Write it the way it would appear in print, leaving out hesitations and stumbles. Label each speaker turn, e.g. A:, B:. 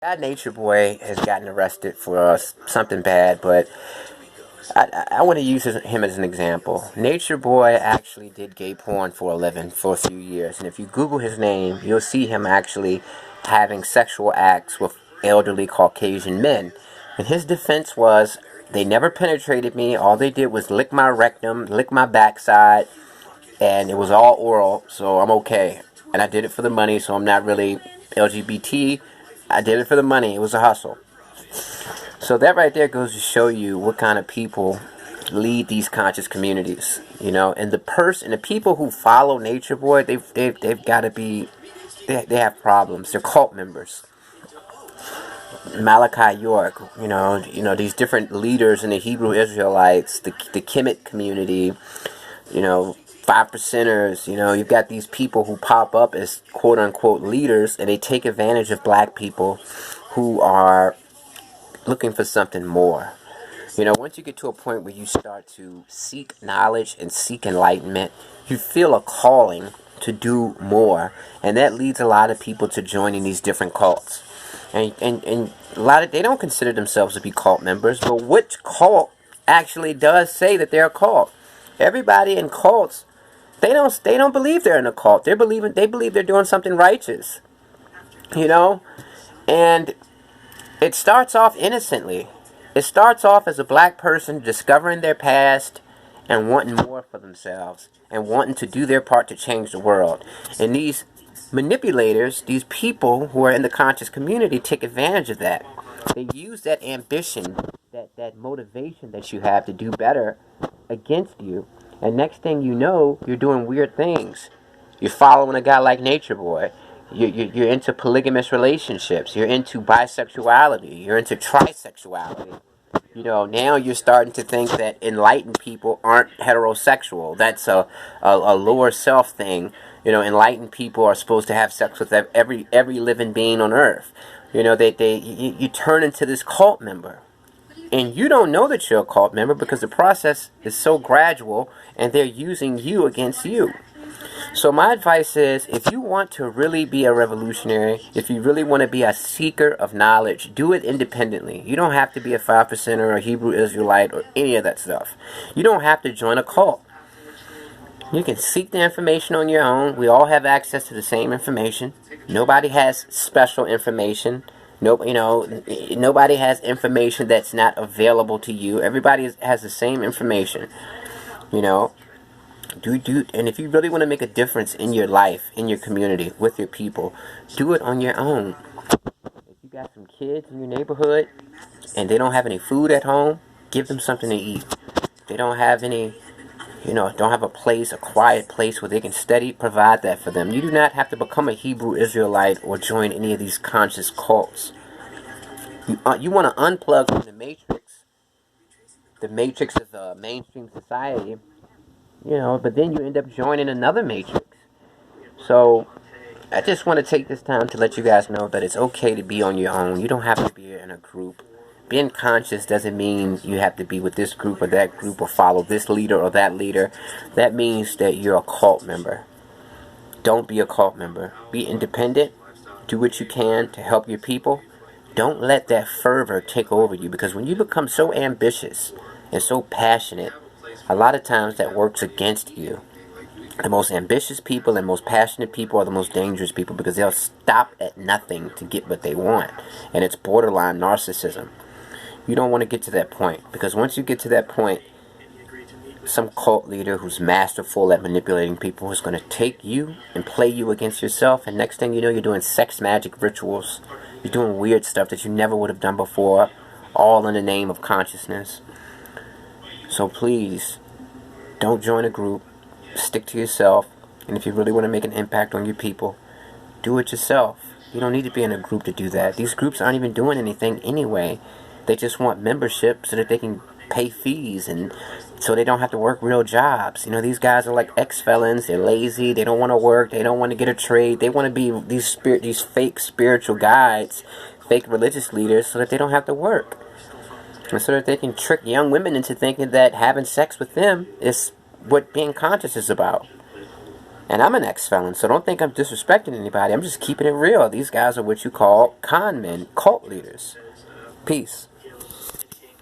A: That Nature Boy has gotten arrested for something bad, but I want to use him as an example. Nature Boy actually did gay porn for a living for a few years, and if you Google his name, you'll see him actually having sexual acts with elderly Caucasian men. And his defense was, they never penetrated me. All they did was lick my rectum, lick my backside, and it was all oral, so I'm okay. And I did it for the money, so I'm not really LGBT. I did it for the money. It was a hustle. So that right there goes to show you what kind of people lead these conscious communities, and the people who follow Nature Boy, they've got to be, they have problems. They're cult members. Malachi York, these different leaders in the Hebrew Israelites, the Kemet community, 5%ers, you've got these people who pop up as quote unquote leaders, and they take advantage of black people who are looking for something more. Once you get to a point where you start to seek knowledge and seek enlightenment, you feel a calling to do more. And that leads a lot of people to joining these different cults. And a lot of, they don't consider themselves to be cult members, but which cult actually does say that they're a cult? Everybody in cults, they don't believe they're in a cult. They believe they're doing something righteous. And it starts off innocently. It starts off as a black person discovering their past and wanting more for themselves and wanting to do their part to change the world. And these manipulators, these people who are in the conscious community, take advantage of that. They use that ambition, that motivation that you have to do better against you. And next thing you know, you're doing weird things. You're following a guy like Nature Boy. You're into polygamous relationships. You're into bisexuality. You're into trisexuality. Now you're starting to think that enlightened people aren't heterosexual. That's a lower self thing. Enlightened people are supposed to have sex with every living being on earth. You turn into this cult member. And you don't know that you're a cult member because the process is so gradual and they're using you against you. So my advice is, if you want to really be a revolutionary, if you really want to be a seeker of knowledge, do it independently. You don't have to be a 5%er or a Hebrew Israelite or any of that stuff. You don't have to join a cult. You can seek the information on your own. We all have access to the same information. Nobody has special information. Nobody has information that's not available to you. Everybody has the same information. And if you really want to make a difference in your life, in your community, with your people, do it on your own. If you got some kids in your neighborhood and they don't have any food at home, give them something to eat. They don't have any, don't have a quiet place where they can study, provide that for them. You do not have to become a Hebrew Israelite or join any of these conscious cults. You want to unplug from the matrix of mainstream society, but then you end up joining another matrix. So I just want to take this time to let you guys know that it's okay to be on your own. You don't have to be in a group. Being conscious doesn't mean you have to be with this group or that group or follow this leader or that leader. That means that you're a cult member. Don't be a cult member. Be independent. Do what you can to help your people. Don't let that fervor take over you, because when you become so ambitious and so passionate, a lot of times that works against you. The most ambitious people and most passionate people are the most dangerous people, because they'll stop at nothing to get what they want. And it's borderline narcissism. You don't want to get to that point, because once you get to that point, some cult leader who's masterful at manipulating people is going to take you and play you against yourself, and next thing you know, you're doing sex magic rituals. You're doing weird stuff that you never would have done before, all in the name of consciousness. So please, don't join a group. Stick to yourself. And if you really want to make an impact on your people, do it yourself. You don't need to be in a group to do that. These groups aren't even doing anything anyway. They just want membership so that they can pay fees, and so they don't have to work real jobs. These guys are like ex-felons. They're lazy. They don't want to work. They don't want to get a trade. They want to be these fake spiritual guides, fake religious leaders, so that they don't have to work. And so that they can trick young women into thinking that having sex with them is what being conscious is about. And I'm an ex-felon, so don't think I'm disrespecting anybody. I'm just keeping it real. These guys are what you call con men, cult leaders. Peace.